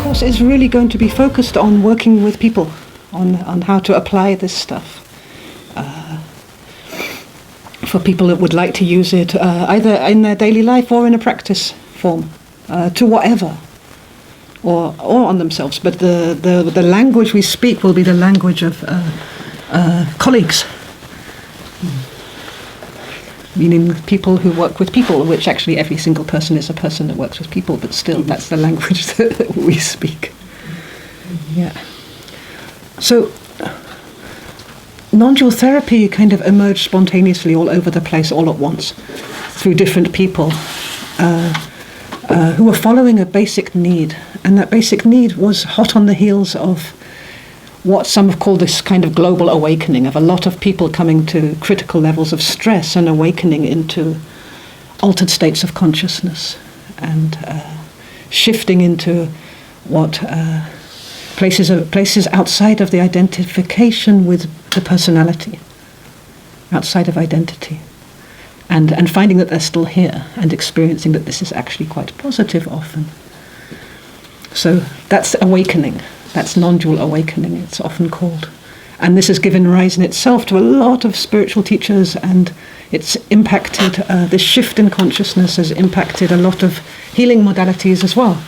course is really going to be focused on working with people, on how to apply this stuff. For people that would like to use it either in their daily life or in a practice form, to whatever, or on themselves. But the language we speak will be the language of colleagues, meaning people who work with people, which actually every single person is a person that works with people, but still that's the language that we speak. Yeah. So Nondual Therapy kind of emerged spontaneously all over the place, all at once, through different people who were following a basic need. And that basic need was hot on the heels of what some have called this kind of global awakening, of a lot of people coming to critical levels of stress and awakening into altered states of consciousness, and shifting into what places outside of the identification with the personality, outside of identity, and finding that they're still here and experiencing that this is actually quite positive often. So that's awakening. That's non-dual awakening, it's often called. And this has given rise in itself to a lot of spiritual teachers, and it's impacted, this shift in consciousness has impacted a lot of healing modalities as well.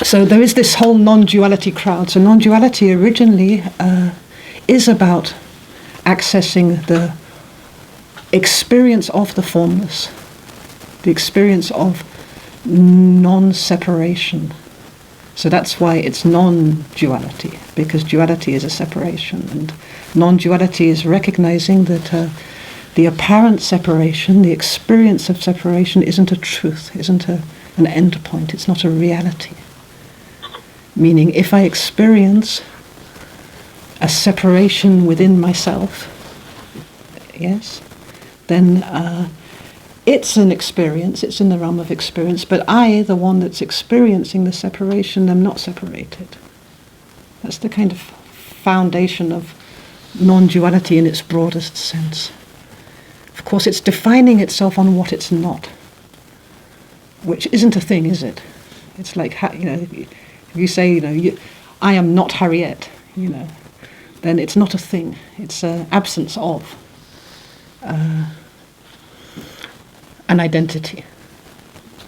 So there is this whole non-duality crowd. So non-duality originally is about accessing the experience of the formless, the experience of non-separation. So that's why it's non-duality, because duality is a separation, and non-duality is recognizing that the apparent separation, the experience of separation, isn't a truth, isn't an end point, it's not a reality. Meaning, if I experience a separation within myself, yes, then it's an experience, it's in the realm of experience, but I, the one that's experiencing the separation, am not separated. That's the kind of foundation of non-duality in its broadest sense. Of course, it's defining itself on what it's not, which isn't a thing, is it? It's like, if you say, I am not Harriet, then it's not a thing. It's an absence of an identity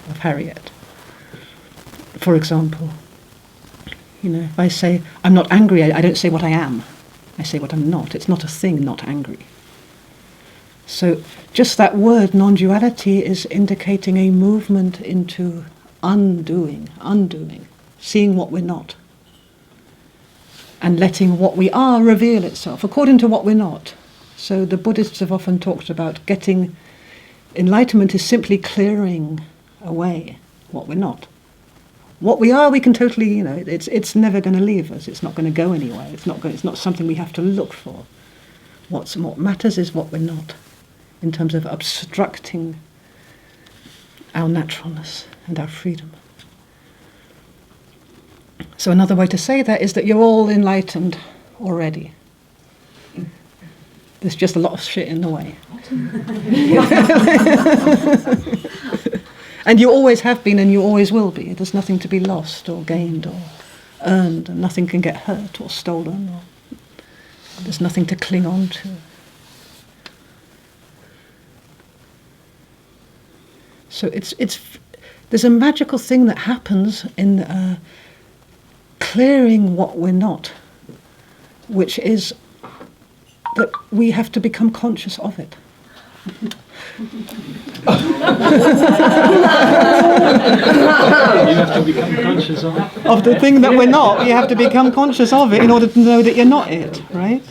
of Harriet. For example, if I say, I'm not angry, I don't say what I am. I say what I'm not. It's not a thing, not angry. So just that word, non-duality, is indicating a movement into undoing, seeing what we're not, and letting what we are reveal itself according to what we're not. So the Buddhists have often talked about getting enlightenment is simply clearing away what we're not. What we are, we can totally, it's never going to leave us. It's not going to go anywhere. It's not something we have to look for. What matters is what we're not, in terms of obstructing our naturalness and our freedom. So another way to say that is that you're all enlightened already. There's just a lot of shit in the way. And you always have been and you always will be. There's nothing to be lost or gained or earned, and nothing can get hurt or stolen, or there's nothing to cling on to. So there's a magical thing that happens in clearing what we're not, which is that we have to become conscious of it. You have to become conscious of it. Of the thing that we're not, you have to become conscious of it in order to know that you're not it, right?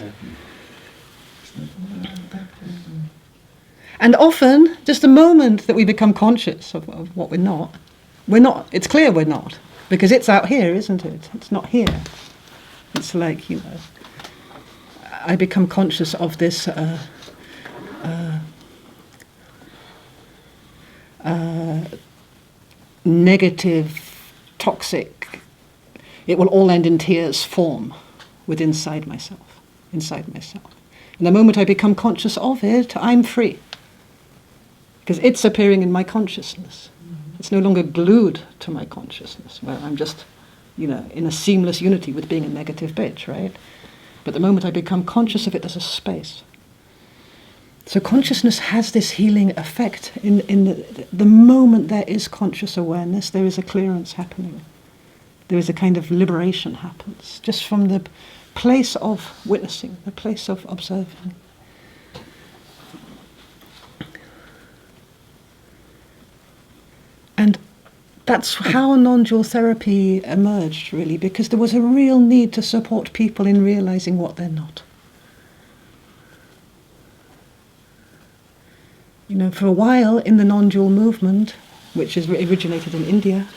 And often, just the moment that we become conscious of what we're not, it's clear we're not, because it's out here, isn't it? It's not here. It's like, I become conscious of this negative, toxic, it will all end in tears form inside myself. And the moment I become conscious of it, I'm free. Because it's appearing in my consciousness. It's no longer glued to my consciousness, where I'm just, in a seamless unity with being a negative bitch, right? But the moment I become conscious of it, there's a space. So consciousness has this healing effect. In the moment there is conscious awareness, there is a clearance happening. There is a kind of liberation happens, just from the place of witnessing, the place of observing. And that's how non-dual therapy emerged, really, because there was a real need to support people in realizing what they're not. For a while in the non-dual movement, which is originated in India,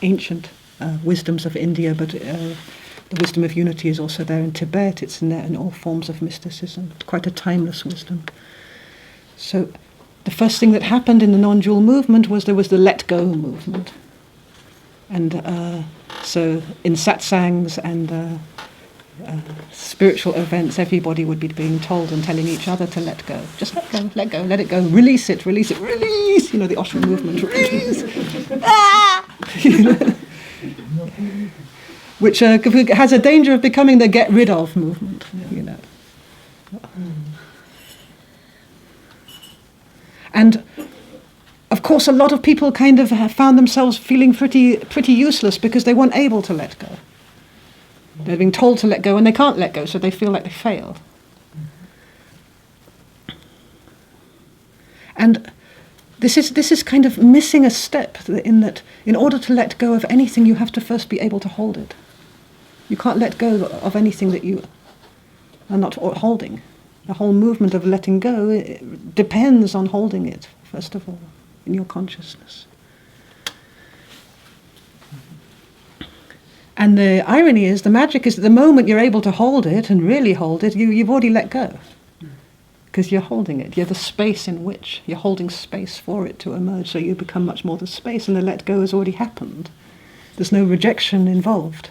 ancient wisdoms of India, but the wisdom of unity is also there in Tibet. It's in there in all forms of mysticism. It's quite a timeless wisdom. So the first thing that happened in the non-dual movement was there was the let go movement. And so in satsangs and spiritual events, everybody would be being told and telling each other to let go. Just let go, let it go, release it, release. The Osho movement, release. Which has a danger of becoming the get rid of movement, And of course, a lot of people kind of have found themselves feeling pretty useless because they weren't able to let go. They're being told to let go and they can't let go, so they feel like they failed. And this is kind of missing a step in that in order to let go of anything, you have to first be able to hold it. You can't let go of anything that you are not holding. The whole movement of letting go depends on holding it, first of all, in your consciousness. And the irony is, the magic is that the moment you're able to hold it and really hold it, you've already let go. Because you're holding it. You're the space in which you're holding space for it to emerge, so you become much more the space, and the let go has already happened. There's no rejection involved.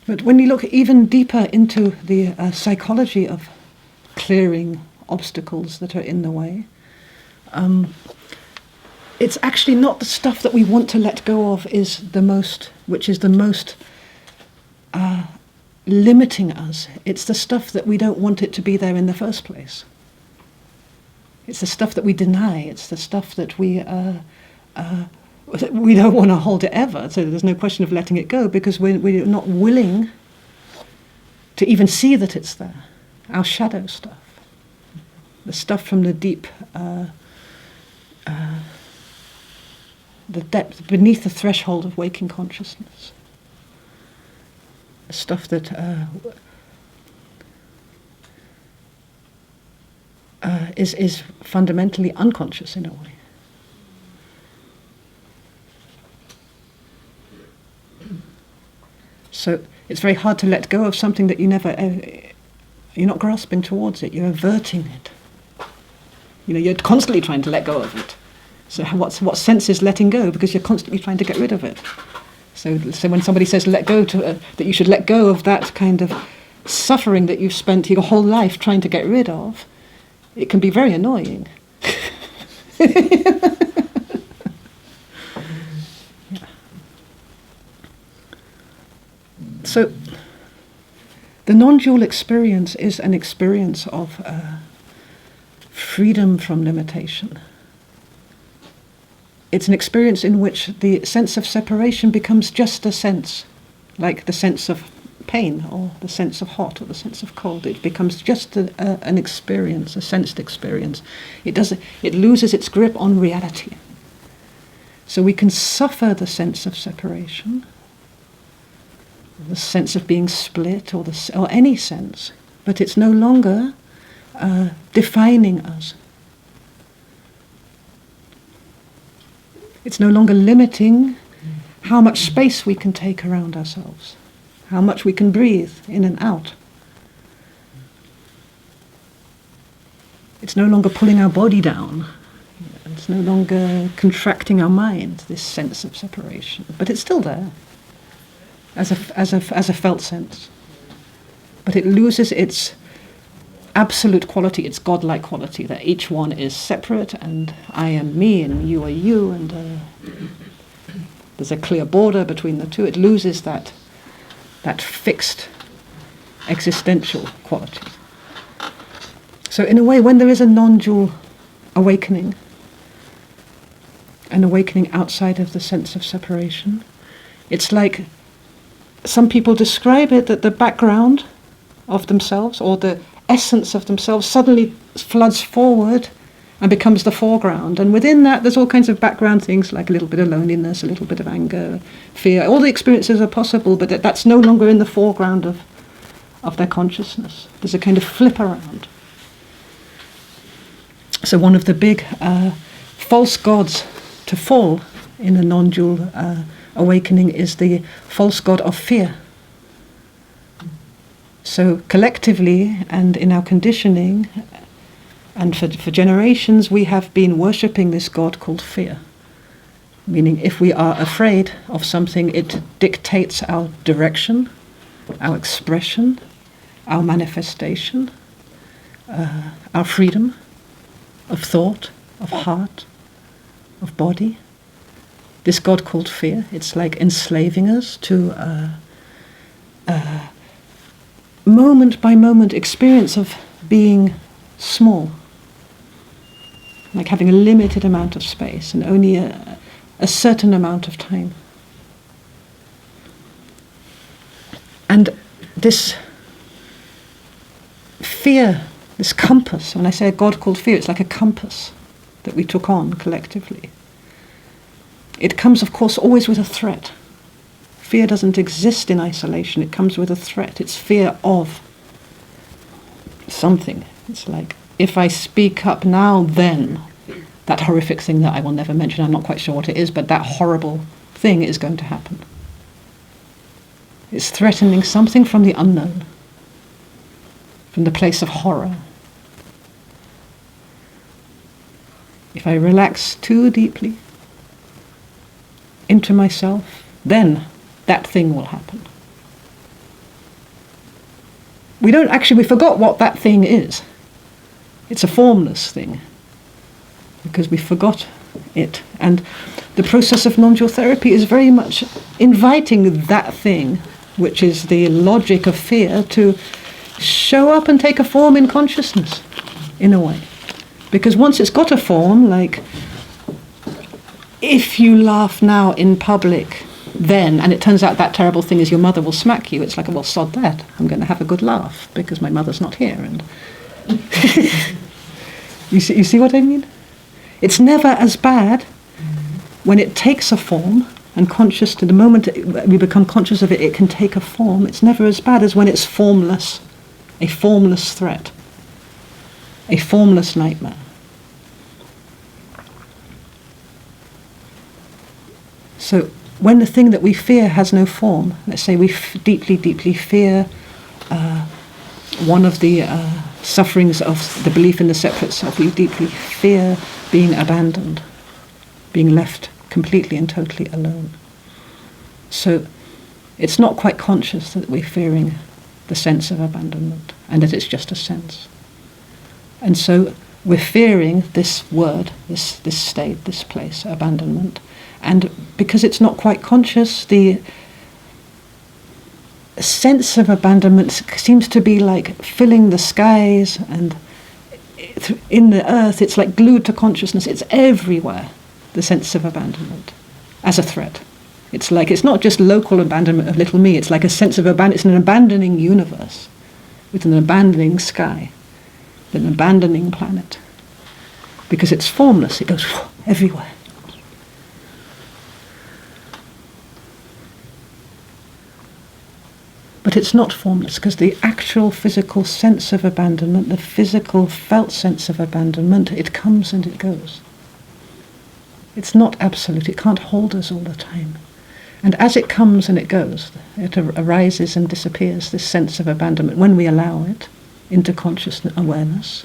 But when you look even deeper into the psychology of clearing obstacles that are in the way, it's actually not the stuff that we want to let go of which is the most limiting us. It's the stuff that we don't want it to be there in the first place. It's the stuff that we deny. It's the stuff that we don't want to hold it ever. So there's no question of letting it go because we're not willing to even see that it's there. Our shadow stuff. The stuff from the deep, the depth, beneath the threshold of waking consciousness. The stuff that is fundamentally unconscious in a way. So it's very hard to let go of something that you're not grasping towards it, you're averting it. You're constantly trying to let go of it. So what sense is letting go? Because you're constantly trying to get rid of it. So when somebody says let go that you should let go of that kind of suffering that you've spent your whole life trying to get rid of, it can be very annoying. So the non-dual experience is an experience of freedom from limitation. It's an experience in which the sense of separation becomes just a sense, like the sense of pain or the sense of hot or the sense of cold. It becomes just an experience, a sensed experience. It loses its grip on reality. So we can suffer the sense of separation, the sense of being split, or any sense, but it's no longer defining us. It's no longer limiting how much space we can take around ourselves, how much we can breathe in and out. It's no longer pulling our body down. It's no longer contracting our mind, this sense of separation. But it's still there, as a felt sense. But it loses its absolute quality, its godlike quality, that each one is separate and I am me and you are you, and there's a clear border between the two. It loses that fixed existential quality. So in a way, when there is a non-dual awakening, an awakening outside of the sense of separation, it's like some people describe it that the background of themselves, or the essence of themselves, suddenly floods forward and becomes the foreground. And within that, there's all kinds of background things, like a little bit of loneliness, a little bit of anger, fear. All the experiences are possible, but that's no longer in the foreground of their consciousness. There's a kind of flip around. So one of the big false gods to fall in a non-dual awakening is the false god of fear. So collectively and in our conditioning, and for generations, we have been worshipping this god called fear. Meaning, if we are afraid of something, it dictates our direction, our expression, our manifestation, our freedom of thought, of heart, of body. This god called fear, it's like enslaving us to moment by moment experience of being small, like having a limited amount of space and only a certain amount of time. And this fear, this compass, when I say a god called fear, it's like a compass that we took on collectively. It comes, of course, always with a threat. Fear doesn't exist in isolation. It comes with a threat. It's fear of something. It's like, if I speak up now, then that horrific thing that I will never mention, I'm not quite sure what it is, but that horrible thing is going to happen. It's threatening something from the unknown, from the place of horror. If I relax too deeply into myself, then that thing will happen. We forgot what that thing is. It's a formless thing, because we forgot it. And the process of non-dual therapy is very much inviting that thing, which is the logic of fear, to show up and take a form in consciousness, in a way. Because once it's got a form, like, if you laugh now in public, then, and it turns out that terrible thing is your mother will smack you, it's like, well, sod that. I'm going to have a good laugh because my mother's not here. And you see what I mean? It's never as bad when it takes a form, and conscious to the moment we become conscious of it, it can take a form. It's never as bad as when it's formless, a formless threat, a formless nightmare. So when the thing that we fear has no form, let's say we deeply, deeply fear one of the sufferings of the belief in the separate self, we deeply fear being abandoned, being left completely and totally alone. So it's not quite conscious that we're fearing the sense of abandonment, and that it's just a sense. And so we're fearing this word, this state, this place, abandonment. And because it's not quite conscious, the sense of abandonment seems to be like filling the skies, and in the earth it's like glued to consciousness. It's everywhere, the sense of abandonment, as a threat. It's like, it's not just local abandonment of little me, it's like a sense of abandonment. It's an abandoning universe with an abandoning sky, an abandoning planet. Because it's formless, it goes everywhere. But it's not formless, because the actual physical sense of abandonment, the physical felt sense of abandonment, it comes and it goes. It's not absolute, it can't hold us all the time. And as it comes and it goes, it arises and disappears, this sense of abandonment. When we allow it into conscious awareness,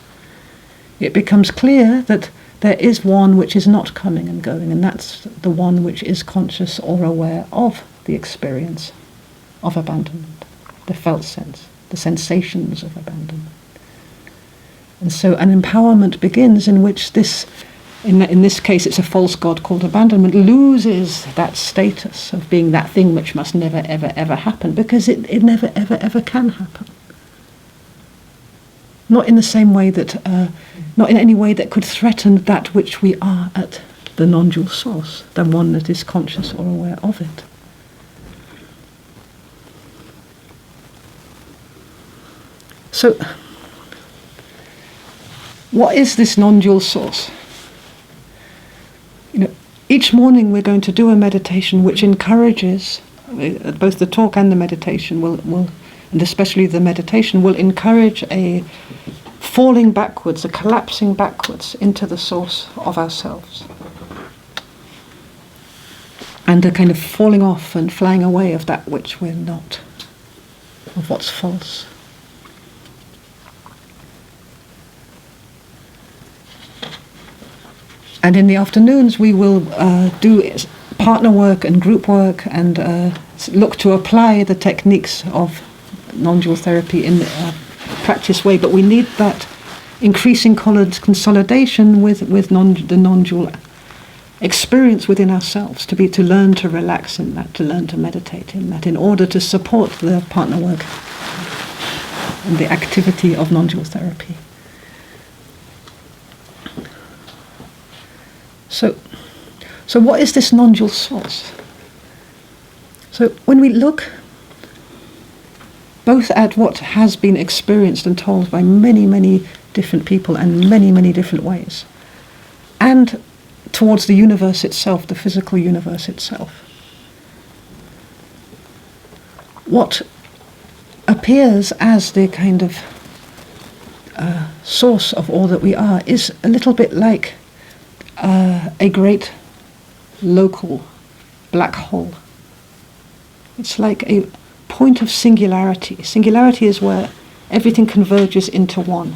it becomes clear that there is one which is not coming and going, and that's the one which is conscious or aware of the experience of abandonment, the felt sense, the sensations of abandonment. And so an empowerment begins in which this, in this case it's a false god called abandonment, loses that status of being that thing which must never, ever, ever happen, because it never, ever, ever can happen. Not in the same way that, not in any way that could threaten that which we are at the non-dual source, the one that is conscious or aware of it. So, what is this non-dual source? Each morning we're going to do a meditation which encourages, both the talk and the meditation will, and especially the meditation, will encourage a falling backwards, a collapsing backwards into the source of ourselves. And a kind of falling off and flying away of that which we're not, of what's false. And in the afternoons we will do partner work and group work and look to apply the techniques of Nondual Therapy in a practice way. But we need that increasing consolidation with the non-dual experience within ourselves, to learn to relax in that, to learn to meditate in that, in order to support the partner work and the activity of non-dual therapy. So what is this non-dual source? So when we look both at what has been experienced and told by many, many different people and many, many different ways, and towards the universe itself, the physical universe itself, what appears as the kind of source of all that we are is a little bit like a great local black hole. It's like a point of singularity. Singularity is where everything converges into one.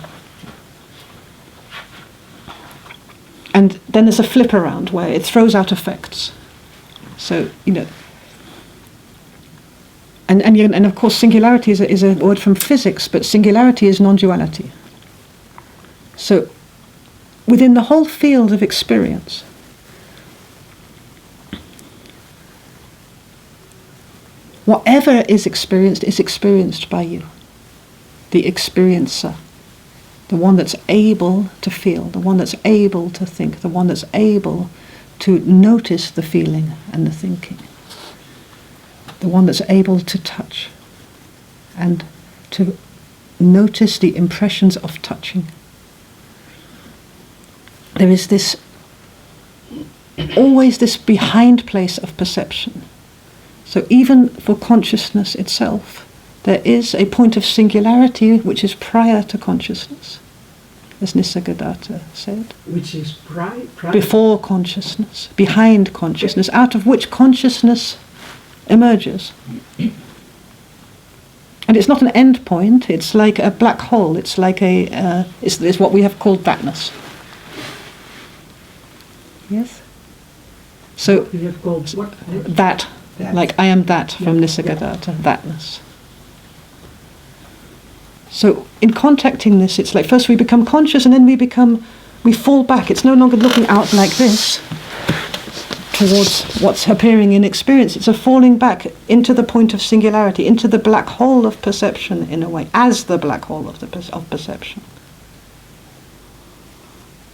And then there's a flip around where it throws out effects. So, and of course singularity is a word from physics, but singularity is non-duality. So within the whole field of experience, whatever is experienced by you, the experiencer, the one that's able to feel, the one that's able to think, the one that's able to notice the feeling and the thinking, the one that's able to touch and to notice the impressions of touching. There is always this behind place of perception. So even for consciousness itself, there is a point of singularity which is prior to consciousness, as Nisargadatta said. Which is prior? Before consciousness, behind consciousness, out of which consciousness emerges. And it's not an end point, it's like a black hole, it's like it's what we have called thatness. Yes? So, we have called what? That. Like I am that from Nisargadatta, thatness. So in contacting this, it's like first we become conscious and then we fall back. It's no longer looking out like this towards what's appearing in experience. It's a falling back into the point of singularity, into the black hole of perception in a way, as the black hole of perception.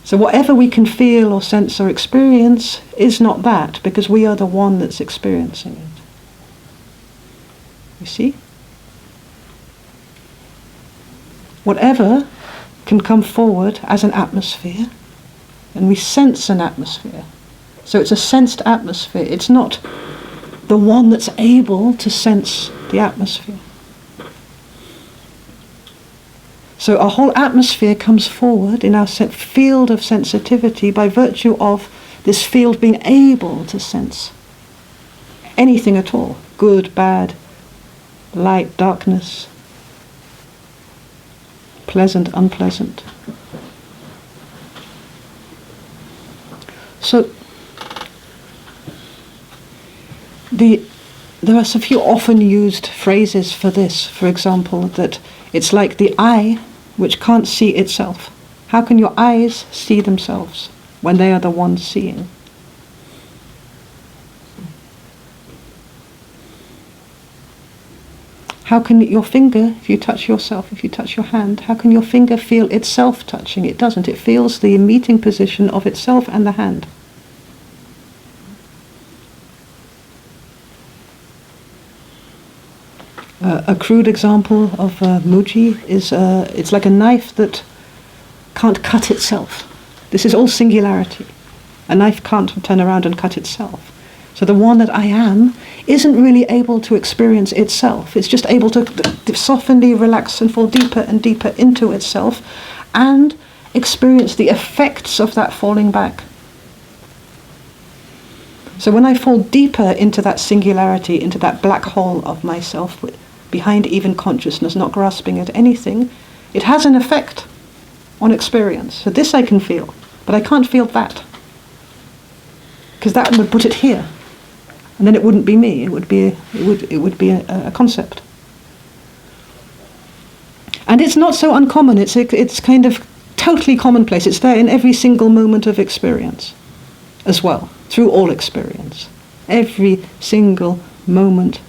So whatever we can feel or sense or experience is not that, because we are the one that's experiencing it. You see? Whatever can come forward as an atmosphere, and we sense an atmosphere. So it's a sensed atmosphere. It's not the one that's able to sense the atmosphere. So our whole atmosphere comes forward in our field of sensitivity by virtue of this field being able to sense anything at all, good, bad, light, darkness, pleasant, unpleasant. So there are a few often used phrases for this. For example, that it's like the eye which can't see itself. How can your eyes see themselves when they are the ones seeing? How can your finger, if you touch yourself, if you touch your hand, how can your finger feel itself touching? It doesn't. It feels the meeting position of itself and the hand. A crude example of muji is it's like a knife that can't cut itself. This is all singularity. A knife can't turn around and cut itself. So the one that I am isn't really able to experience itself. It's just able to softly relax and fall deeper and deeper into itself and experience the effects of that falling back. So when I fall deeper into that singularity, into that black hole of myself, behind even consciousness, not grasping at anything, it has an effect on experience. So this I can feel, but I can't feel that. Because that would put it here. And then it wouldn't be me, it would be a concept. And it's not so uncommon, it's kind of totally commonplace. It's there in every single moment of experience as well, through all experience. Every single moment,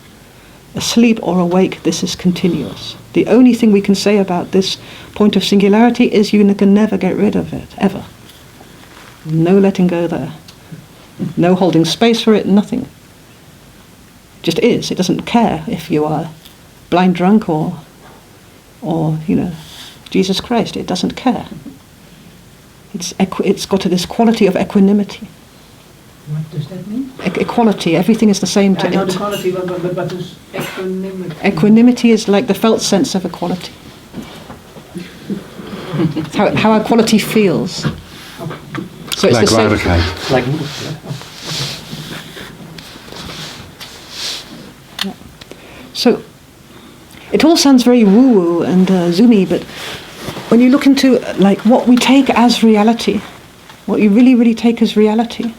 asleep or awake, this is continuous. The only thing we can say about this point of singularity is you can never get rid of it, ever. No letting go there. No holding space for it, nothing. It just is. It doesn't care if you are blind drunk or Jesus Christ. It doesn't care. It's got this quality of equanimity. What does that mean? Equality. Everything is the same to I know it. the quality, but what is equanimity? Equanimity is like the felt sense of equality. It's how our quality feels. So it's like the same. gravitite. Like So it all sounds very woo-woo and zoomy, but when you look into like what we take as reality, what you really, really take as reality,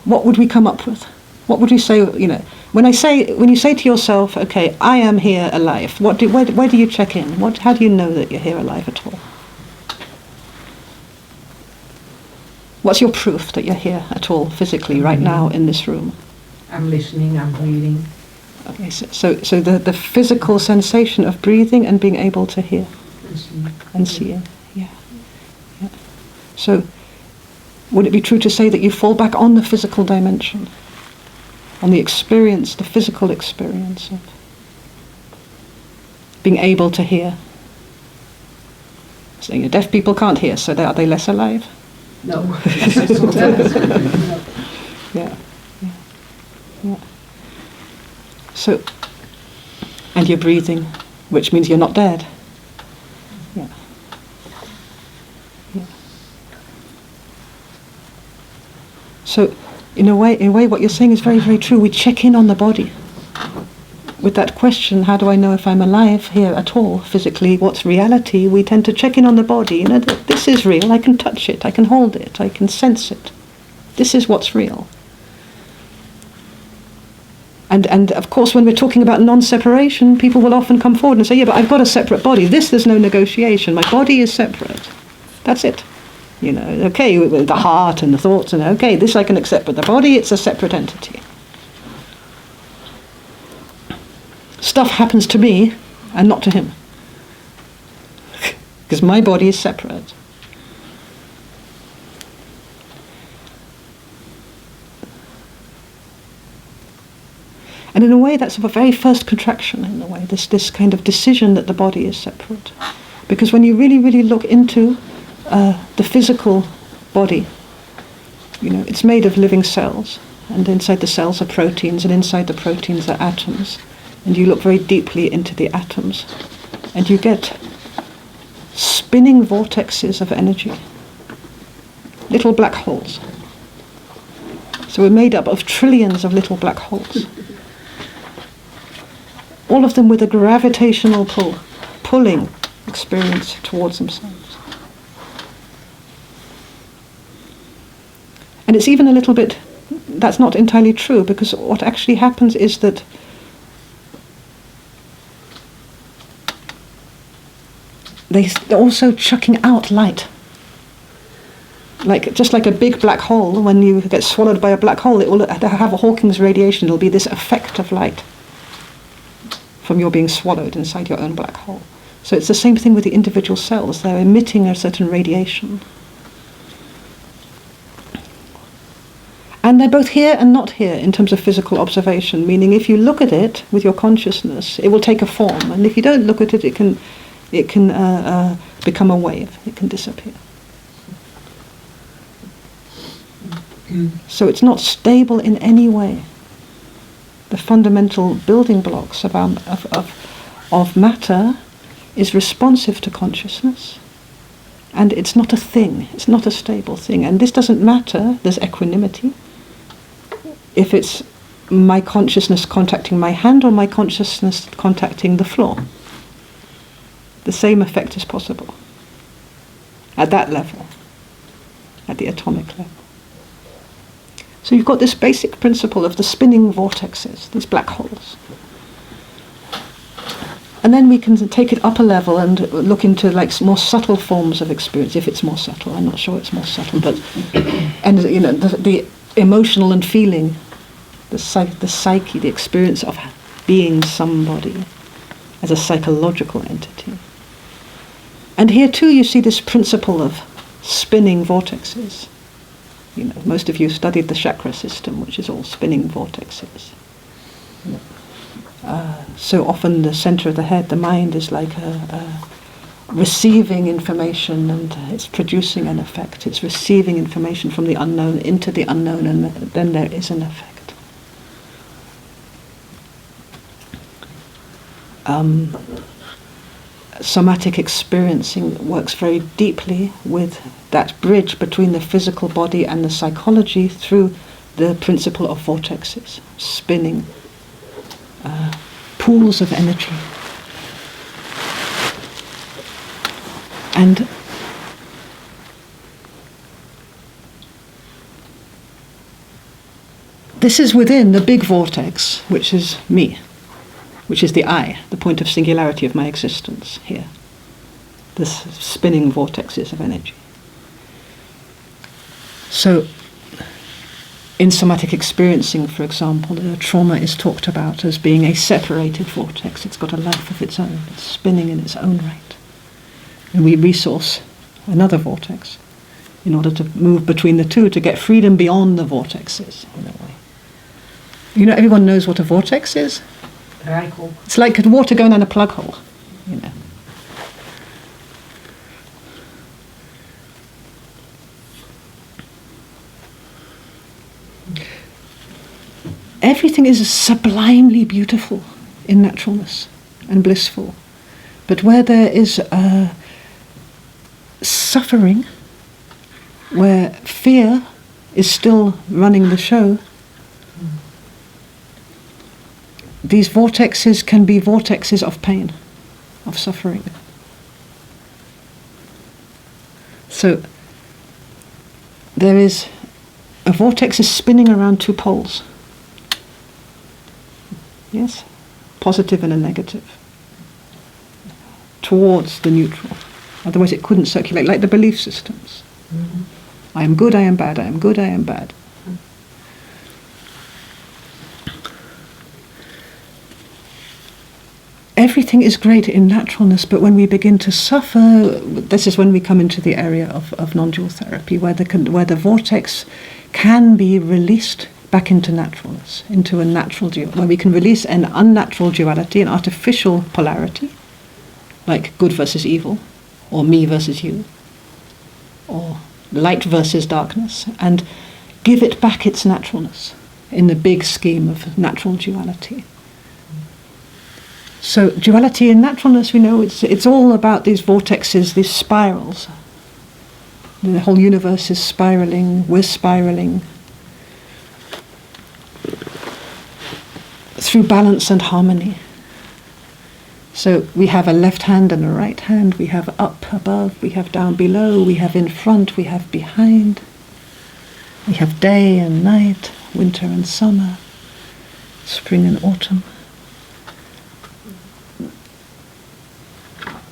what would we come up with? What would we say? When you say to yourself, "Okay, I am here alive," where do you check in? How do you know that you're here alive at all? What's your proof that you're here at all physically right now in this room? I'm listening, I'm breathing. Okay, so the physical sensation of breathing and being able to hear and seeing, yeah. So, would it be true to say that you fall back on the physical dimension, on the experience, the physical experience of being able to hear? So deaf people can't hear, so are they less alive? No. Yeah. So, and you're breathing, which means you're not dead. Yeah. So, in a way, what you're saying is very, very true. We check in on the body. With that question, how do I know if I'm alive here at all, physically, what's reality? We tend to check in on the body. This is real, I can touch it, I can hold it, I can sense it. This is what's real. And of course, when we're talking about non-separation, people will often come forward and say, yeah, but I've got a separate body. There's no negotiation. My body is separate. That's it. Okay, with the heart and the thoughts, and okay, this I can accept, but the body, it's a separate entity. Stuff happens to me and not to him. Because my body is separate. And in a way, that's a very first contraction, in a way, this kind of decision that the body is separate. Because when you really, really look into the physical body, it's made of living cells, and inside the cells are proteins, and inside the proteins are atoms. And you look very deeply into the atoms, and you get spinning vortexes of energy, little black holes. So we're made up of trillions of little black holes. All of them with a gravitational pull, pulling experience towards themselves. And it's even a little bit, that's not entirely true, because what actually happens is that they're also chucking out light. Just like a big black hole, when you get swallowed by a black hole, it will have a Hawking's radiation. It will be this effect of light from your being swallowed inside your own black hole. So it's the same thing with the individual cells. They're emitting a certain radiation. And they're both here and not here in terms of physical observation, meaning if you look at it with your consciousness, it will take a form. And if you don't look at it, it can become a wave. It can disappear. So it's not stable in any way. The fundamental building blocks of matter is responsive to consciousness, and it's not a thing. It's not a stable thing, and this doesn't matter. There's equanimity. If it's my consciousness contacting my hand or my consciousness contacting the floor, the same effect is possible at that level, at the atomic level. So you've got this basic principle of the spinning vortexes, these black holes. And then we can take it up a level and look into more subtle forms of experience, if it's more subtle. I'm not sure it's more subtle, but and the emotional and feeling, the psyche, the experience of being somebody as a psychological entity. And here too you see this principle of spinning vortexes. Most of you studied the chakra system, which is all spinning vortexes. So often the center of the head, the mind, is like receiving information, and it's producing an effect. It's receiving information from the unknown into the unknown, and then there is an effect. Somatic experiencing works very deeply with that bridge between the physical body and the psychology through the principle of vortexes, spinning pools of energy. And this is within the big vortex, which is me, which is the I, the point of singularity of my existence here. This spinning vortexes of energy. So, in somatic experiencing, for example, the trauma is talked about as being a separated vortex. It's got a life of its own. It's spinning in its own right. And we resource another vortex in order to move between the two, to get freedom beyond the vortexes, in a way. Everyone knows what a vortex is? It's like water going down a plug hole, Everything is sublimely beautiful in naturalness and blissful. But where there is suffering, where fear is still running the show, these vortexes can be vortexes of pain, of suffering. So there is a vortex is spinning around two poles. Yes, positive and a negative, towards the neutral. Otherwise it couldn't circulate, like the belief systems. Mm-hmm. I am good, I am bad, I am good, I am bad. Everything is great in naturalness, but when we begin to suffer, this is when we come into the area of non-dual therapy, where the vortex can be released back into naturalness, into a natural where we can release an unnatural duality, an artificial polarity, like good versus evil, or me versus you, or light versus darkness, and give it back its naturalness in the big scheme of natural duality. So duality and naturalness, we know it's all about these vortexes, these spirals. The whole universe is spiraling, we're spiraling, through balance and harmony. So we have a left hand and a right hand, we have up above, we have down below, we have in front, we have behind, we have day and night, winter and summer, spring and autumn.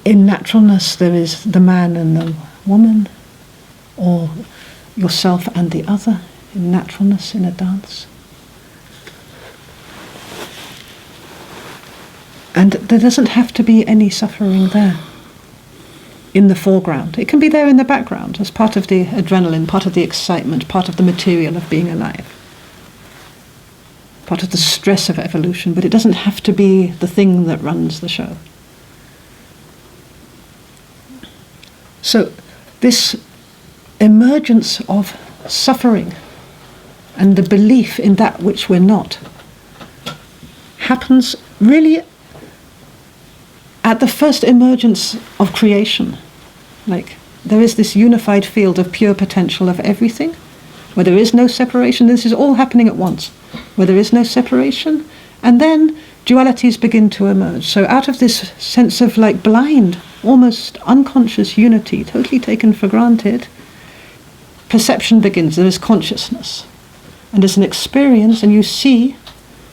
in naturalness there is the man and the woman, or yourself and the other in naturalness in a dance. And there doesn't have to be any suffering there in the foreground. It can be there in the background as part of the adrenaline, part of the excitement, part of the material of being alive, part of the stress of evolution, but it doesn't have to be the thing that runs the show. So this emergence of suffering and the belief in that which we're not happens really at the first emergence of creation. Like, there is this unified field of pure potential of everything, where there is no separation. This is all happening at once, where there is no separation, and then dualities begin to emerge. So out of this sense of like blind, almost unconscious unity, totally taken for granted, perception begins. There is consciousness. And there's an experience, and you see,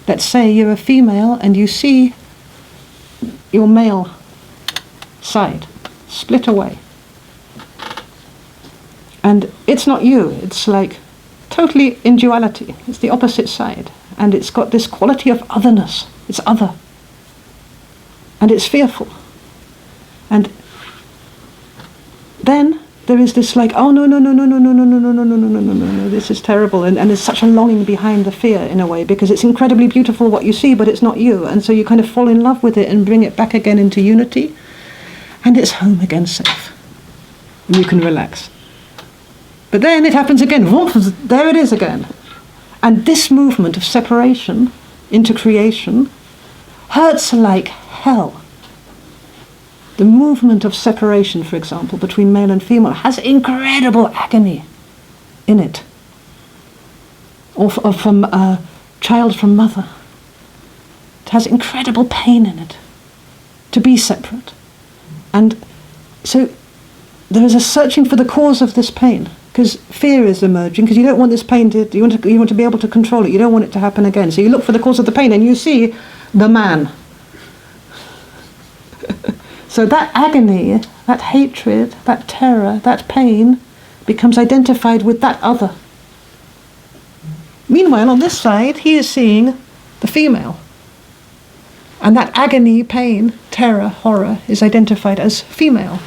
let's say you're a female, and you see your male side split away. And it's not you, it's like totally in duality. It's the opposite side. And it's got this quality of otherness. It's other. And it's fearful. And then there is this like, oh no, no, no, no, no, no, no, no, no, no, no, no, no, no, no, no, this is terrible. And there's such a longing behind the fear in a way, because it's incredibly beautiful what you see, but it's not you. And so you kind of fall in love with it and bring it back again into unity. And it's home again safe. And you can relax. But then it happens again. There it is again. And this movement of separation into creation hurts like hell. The movement of separation, for example, between male and female has incredible agony in it. Or from a child from mother. It has incredible pain in it to be separate. And so there is a searching for the cause of this pain, because fear is emerging, because you don't want this pain to, you want to be able to control it, you don't want it to happen again. So you look for the cause of the pain and you see the man. So that agony, that hatred, that terror, that pain becomes identified with that other. Meanwhile, on this side, he is seeing the female. And that agony, pain, terror, horror is identified as female.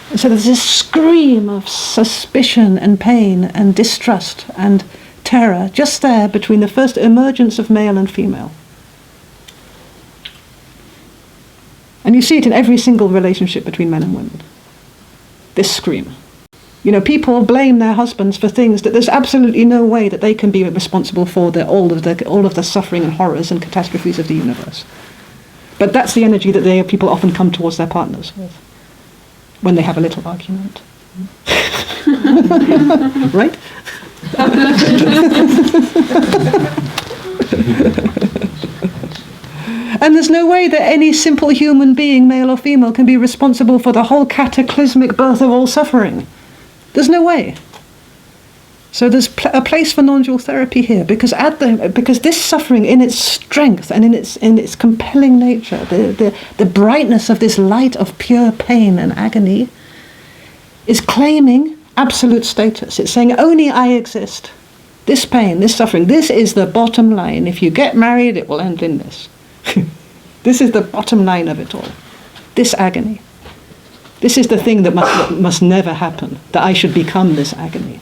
And so there's this scream of suspicion and pain and distrust and terror just there between the first emergence of male and female. And you see it in every single relationship between men and women. This scream. You know, people blame their husbands for things that there's absolutely no way that they can be responsible for all of the suffering and horrors and catastrophes of the universe. But that's the energy that people often come towards their partners with when they have a little argument. Right? And there's no way that any simple human being, male or female, can be responsible for the whole cataclysmic birth of all suffering. There's no way. So there's a place for non-dual therapy here, because this suffering, in its strength and in its compelling nature, the brightness of this light of pure pain and agony, is claiming absolute status. It's saying, only I exist. This pain, this suffering, this is the bottom line. If you get married, it will end in this. This is the bottom line of it all. This agony. This is the thing that must never happen, that I should become this agony.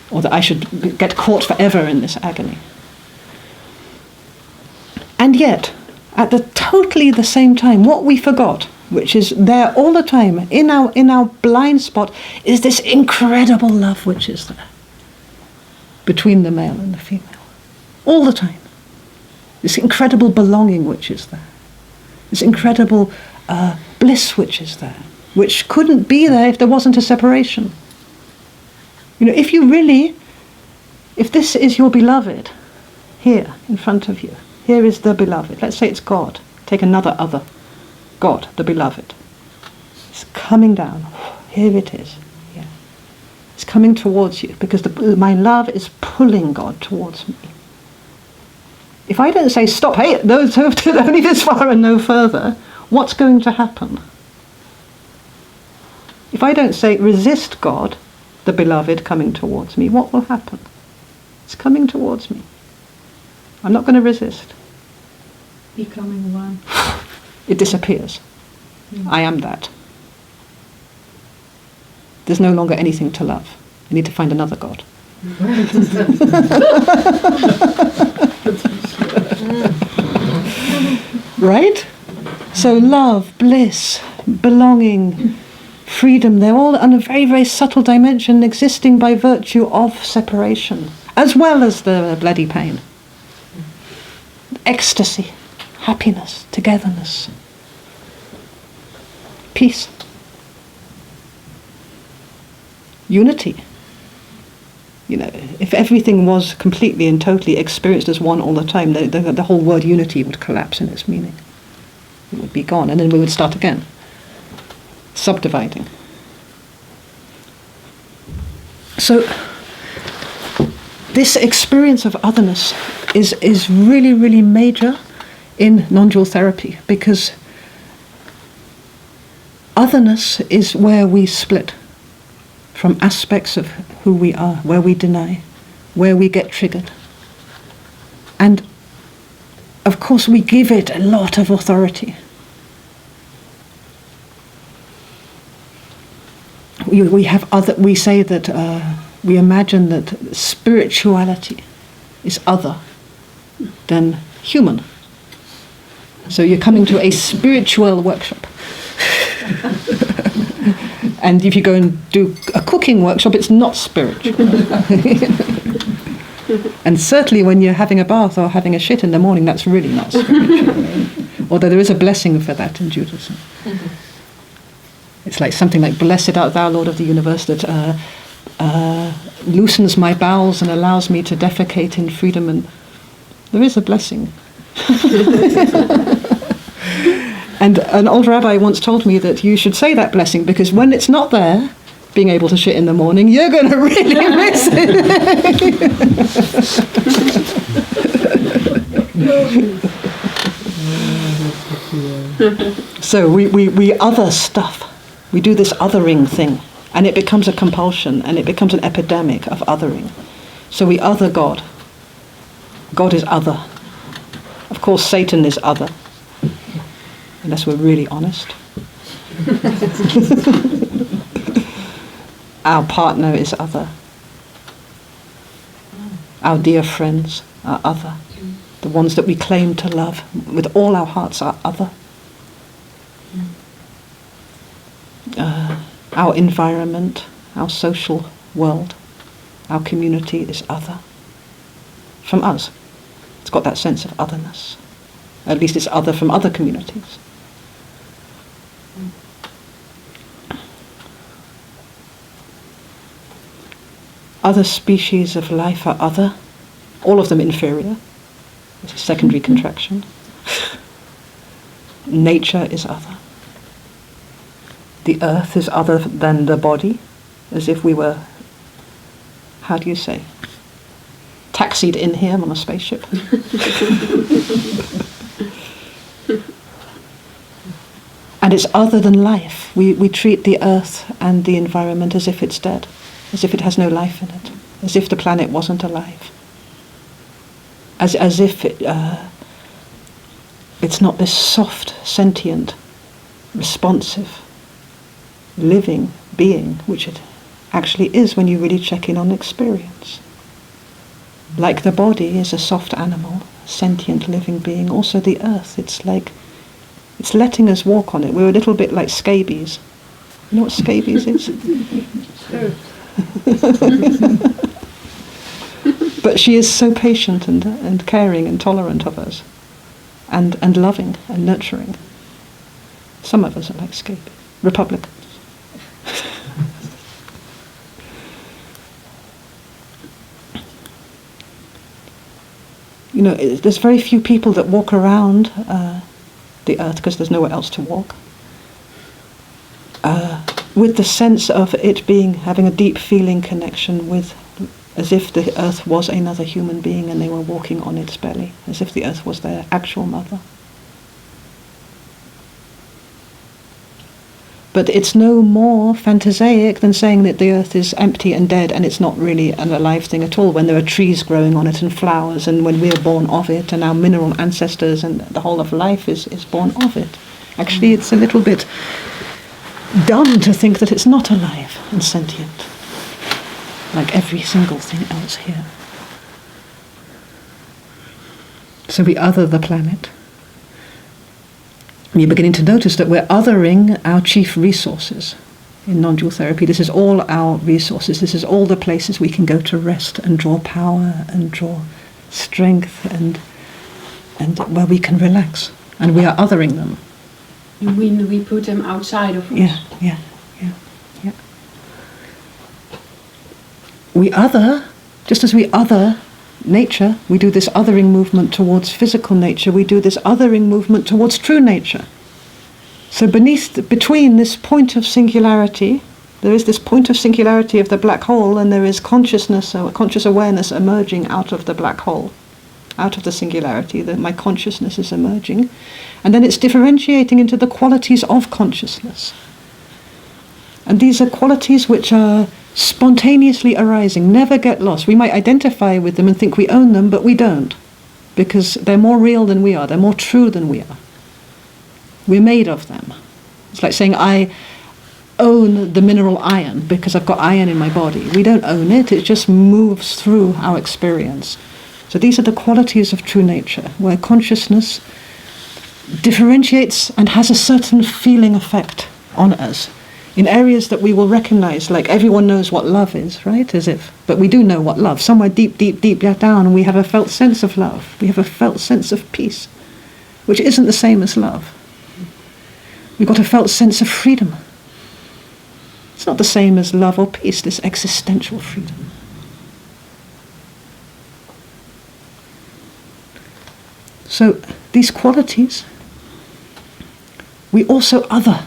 Or that I should get caught forever in this agony. And yet, at totally the same time, what we forgot, which is there all the time, in our blind spot, is this incredible love which is there between the male and the female. All the time. This incredible belonging which is there. This incredible bliss which is there, which couldn't be there if there wasn't a separation. You know, if this is your beloved, here in front of you, here is the beloved. Let's say it's God. Take another other. God, the beloved. It's coming down. Here it is. Yeah. It's coming towards you, because my love is pulling God towards me. If I don't say, stop, hey, those only this far and no further, what's going to happen? If I don't say, resist God, the beloved coming towards me, what will happen? It's coming towards me. I'm not going to resist. Becoming one. It disappears. I am that. There's no longer anything to love. I need to find another God. Right? So love, bliss, belonging, freedom, they're all on a very, very subtle dimension, existing by virtue of separation, as well as the bloody pain. Ecstasy, happiness, togetherness, peace, unity. You know, if everything was completely and totally experienced as one all the time, the whole word unity would collapse in its meaning. It would be gone, and then we would start again, subdividing. So this experience of otherness is really, really major in non-dual therapy, because otherness is where we split from aspects of who we are, where we deny, where we get triggered. And of course we give it a lot of authority. We say that we imagine that spirituality is other than human. So you're coming to a spiritual workshop. And if you go and do a cooking workshop, it's not spiritual. And certainly when you're having a bath or having a shit in the morning, that's really not spiritual. Although there is a blessing for that in Judaism. It's like something like, blessed art thou, Lord of the universe, that loosens my bowels and allows me to defecate in freedom. And there is a blessing. And an old rabbi once told me that you should say that blessing, because when it's not there, being able to shit in the morning, you're going to really miss it. So we other stuff. We do this othering thing, and it becomes a compulsion, and it becomes an epidemic of othering. So we other God. God is other. Of course, Satan is other, unless we're really honest. Our partner is other. Our dear friends are other. The ones that we claim to love with all our hearts are other. Our environment, our social world, our community is other from us. It's got that sense of otherness. At least it's other from other communities. Other species of life are other, all of them inferior. It's a secondary contraction. Nature is other. The earth is other than the body, as if we were, how do you say, taxied in here on a spaceship. And it's other than life. We treat the earth and the environment as if it's dead, as if it has no life in it, as if the planet wasn't alive, as if it's not this soft, sentient, responsive, living being, which it actually is when you really check in on experience. Like the body is a soft animal, sentient, living being, also the earth, it's letting us walk on it. We're a little bit like scabies. You know what scabies is? But she is so patient and caring and tolerant of us, and loving and nurturing. Some of us are like scabies, Republicans. You know, there's very few people that walk around the earth, because there's nowhere else to walk, with the sense of it having a deep feeling connection with, as if the earth was another human being and they were walking on its belly, as if the earth was their actual mother. But it's no more phantasaic than saying that the earth is empty and dead and it's not really an alive thing at all, when there are trees growing on it and flowers, and when we're born of it, and our mineral ancestors and the whole of life is born of it. Actually, it's a little bit dumb to think that it's not alive and sentient, like every single thing else here. So we other the planet. You're beginning to notice that we're othering our chief resources in non-dual therapy. This is all our resources. This is all the places we can go to rest and draw power and draw strength and where we can relax. And we are othering them. We put them outside of us. Yeah. We other, just as we other nature, we do this othering movement towards physical nature, we do this othering movement towards true nature. So between this point of singularity, there is this point of singularity of the black hole, and there is consciousness, or conscious awareness emerging out of the black hole, out of the singularity, that my consciousness is emerging. And then it's differentiating into the qualities of consciousness. And these are qualities which are spontaneously arising, never get lost. We might identify with them and think we own them, but we don't, because they're more real than we are, they're more true than we are. We're made of them. It's like saying I own the mineral iron because I've got iron in my body. We don't own it, it just moves through our experience. So these are the qualities of true nature, where consciousness differentiates and has a certain feeling effect on us in areas that we will recognize, like everyone knows what love is, right? But we do know what love. Somewhere deep down, we have a felt sense of love. We have a felt sense of peace, which isn't the same as love. We've got a felt sense of freedom. It's not the same as love or peace, this existential freedom. So these qualities, we also other.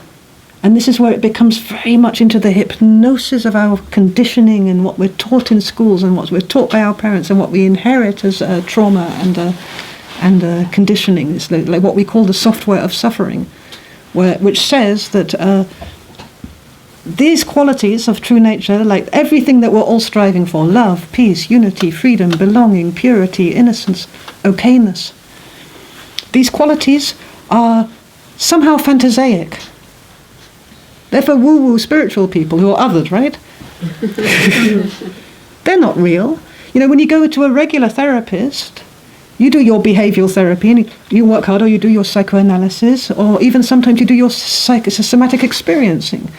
And this is where it becomes very much into the hypnosis of our conditioning and what we're taught in schools and what we're taught by our parents and what we inherit as trauma and conditioning. It's like what we call the software of suffering, which says that these qualities of true nature, like everything that we're all striving for, love, peace, unity, freedom, belonging, purity, innocence, okayness, these qualities are somehow phantasaic. They're for woo-woo spiritual people who are othered, right? They're not real. You know, when you go to a regular therapist, you do your behavioral therapy and you work hard, or you do your psychoanalysis, or even sometimes you do your somatic experiencing.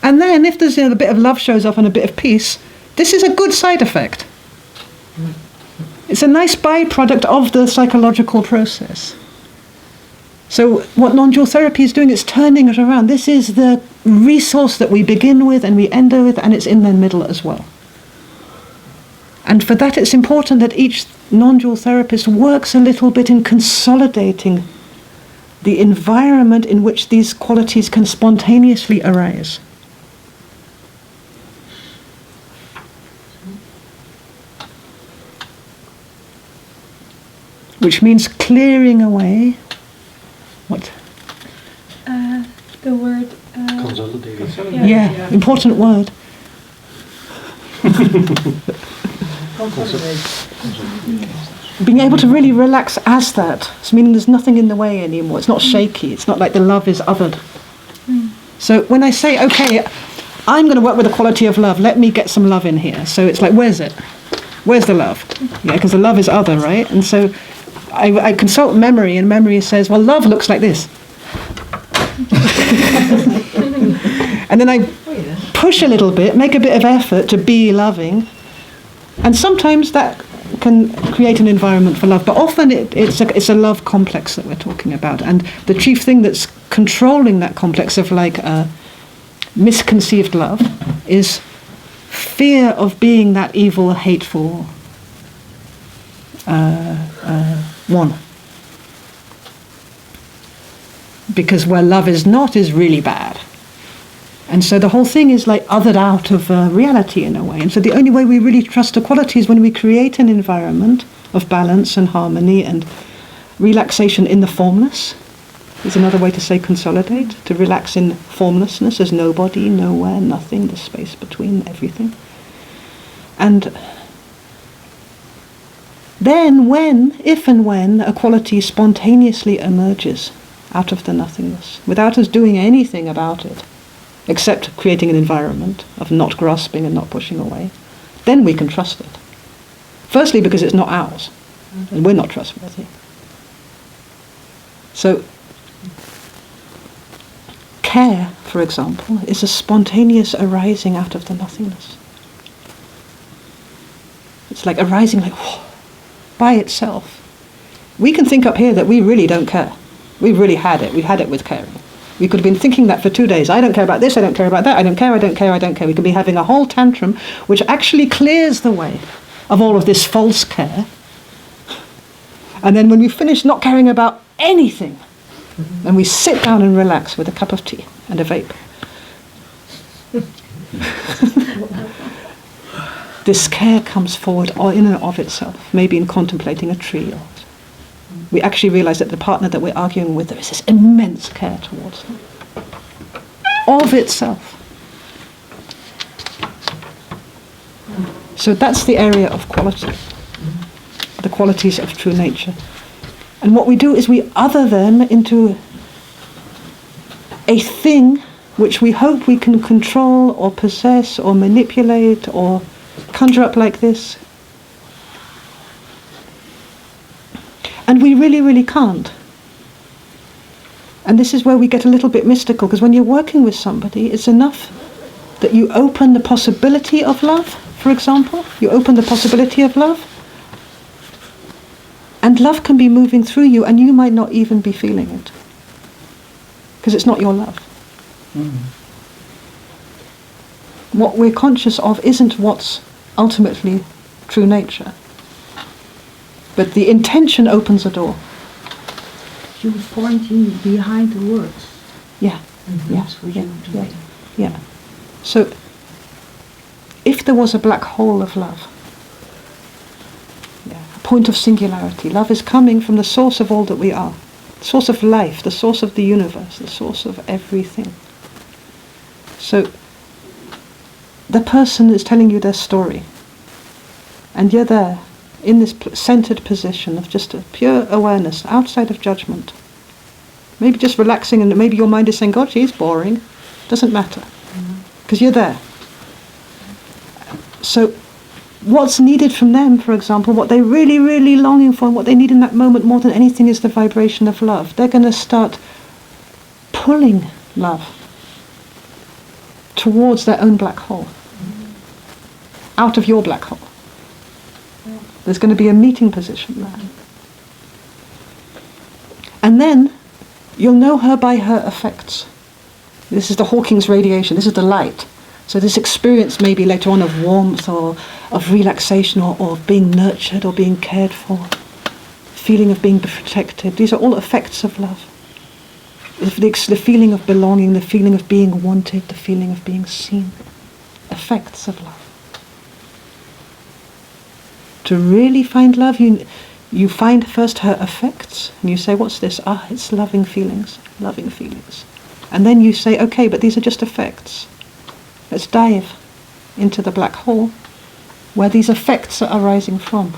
And then if there's a bit of love shows up and a bit of peace, this is a good side effect. It's a nice byproduct of the psychological process. So what non-dual therapy is doing, it's turning it around. This is the resource that we begin with and we end with, and it's in the middle as well. And for that, it's important that each non-dual therapist works a little bit in consolidating the environment in which these qualities can spontaneously arise. Which means clearing away what? The word... Consolidated. Yeah, important word. Being able to really relax as that. It's meaning there's nothing in the way anymore. It's not shaky. It's not like the love is othered. So when I say, okay, I'm going to work with the quality of love, let me get some love in here. So it's like, where's it? Where's the love? Yeah, because the love is other, right? And so I consult memory, and memory says, well, love looks like this. And then I push a little bit, make a bit of effort to be loving, and sometimes that can create an environment for love. But often it's a love complex that we're talking about, and the chief thing that's controlling that complex of like misconceived love is fear of being that evil, hateful one. Because where love is not is really bad. And so the whole thing is like othered out of reality in a way. And so the only way we really trust the quality is when we create an environment of balance and harmony and relaxation in the formless. is another way to say consolidate, to relax in formlessness as nobody, nowhere, nothing, the space between everything. And then if and when a quality spontaneously emerges out of the nothingness, without us doing anything about it, except creating an environment of not grasping and not pushing away, then we can trust it. Firstly, because it's not ours, and we're not trustworthy. So, care, for example, is a spontaneous arising out of the nothingness. It's like arising like, whoa, by itself. We can think up here that we really don't care. We've really had it. We've had it with caring. We could have been thinking that for 2 days. I don't care about this, I don't care about that, I don't care, I don't care, I don't care. We could be having a whole tantrum which actually clears the way of all of this false care. And then when we finish not caring about anything, and we sit down and relax with a cup of tea and a vape. This care comes forward in and of itself, maybe in contemplating a tree. We actually realize that the partner that we're arguing with, there is this immense care towards them. Of itself. So that's the area of quality. The qualities of true nature. And what we do is we other them into a thing which we hope we can control or possess or manipulate or conjure up like this. And we really, really can't. And this is where we get a little bit mystical, because when you're working with somebody, it's enough that you open the possibility of love, for example. You open the possibility of love. And love can be moving through you, and you might not even be feeling it. Because it's not your love. What we're conscious of isn't what's ultimately true nature. But the intention opens a door. You're pointing behind the words. Yeah. That's what you're doing. Yeah. So, if there was a black hole of love, a point of singularity, love is coming from the source of all that we are, the source of life, the source of the universe, the source of everything. So, the person is telling you their story, and you're there, in this centered position of just a pure awareness, outside of judgment. Maybe just relaxing, and maybe your mind is saying, God, she's boring. Doesn't matter. Because you're there. So what's needed from them, for example, what they're really, really longing for, and what they need in that moment more than anything is the vibration of love. They're going to start pulling love towards their own black hole. Out of your black hole. There's going to be a meeting position there. And then you'll know her by her effects. This is the Hawking's radiation, this is the light. So this experience maybe later on of warmth or of relaxation or of being nurtured or being cared for, feeling of being protected. These are all effects of love. The feeling of belonging, the feeling of being wanted, the feeling of being seen. Effects of love. To really find love, you find first her effects, and you say, what's this? It's loving feelings, loving feelings. And then you say, okay, but these are just effects. Let's dive into the black hole, where these effects are arising from.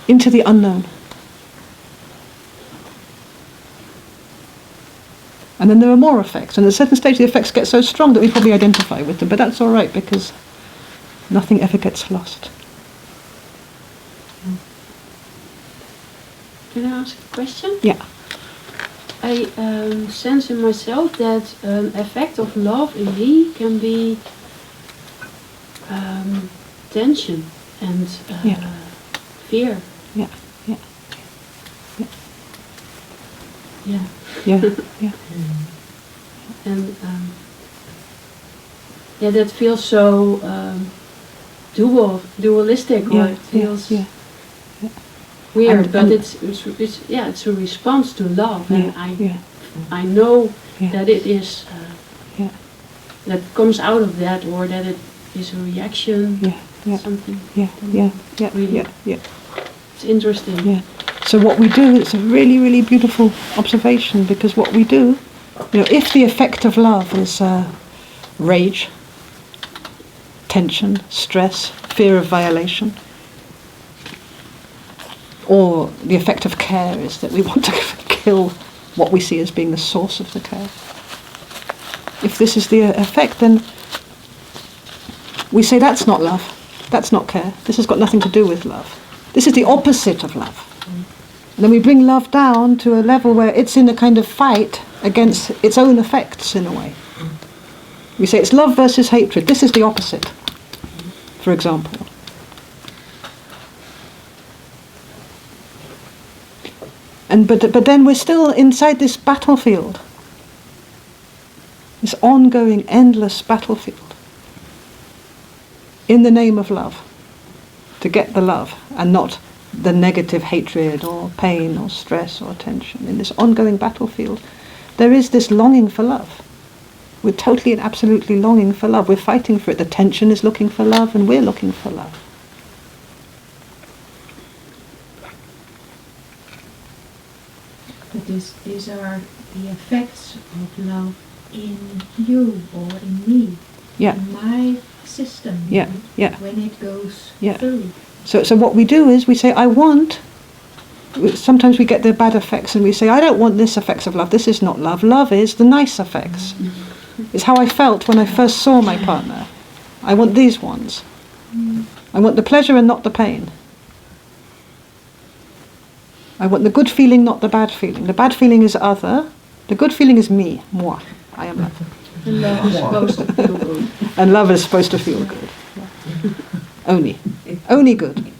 Into the unknown. And then there are more effects, and at a certain stage the effects get so strong that we probably identify with them, but that's all right, because nothing ever gets lost. Can I ask a question? Yeah. I sense in myself that an effect of love in me can be tension and fear. Yeah. Yeah. Yeah. Yeah. Yeah. And that feels so dualistic, or it feels weird. But it's a response to love, and I know that it is that comes out of that, or that it is a reaction. Something. Really, it's interesting. Yeah. So what we do, it's a really, really beautiful observation, because what we do, if the effect of love is rage, tension, stress, fear of violation, or the effect of care is that we want to kill what we see as being the source of the care. If this is the effect, then we say that's not love, that's not care, this has got nothing to do with love. This is the opposite of love. And then we bring love down to a level where it's in a kind of fight against its own effects in a way. We say it's love versus hatred, this is the opposite, for example. But then we're still inside this battlefield, this ongoing, endless battlefield, in the name of love, to get the love, and not the negative hatred or pain or stress or tension. In this ongoing battlefield, there is this longing for love. We're totally and absolutely longing for love. We're fighting for it. The tension is looking for love, and we're looking for love. But these are the effects of love in you or in me, in my system, when it goes through. So what we do is we say, sometimes we get the bad effects and we say, I don't want this effects of love, this is not love. Love is the nice effects. It's how I felt when I first saw my partner. I want these ones. I want the pleasure and not the pain. I want the good feeling, not the bad feeling. The bad feeling is other. The good feeling is me, moi. I am love. And love is supposed to feel good. And love is supposed to feel good. Only good.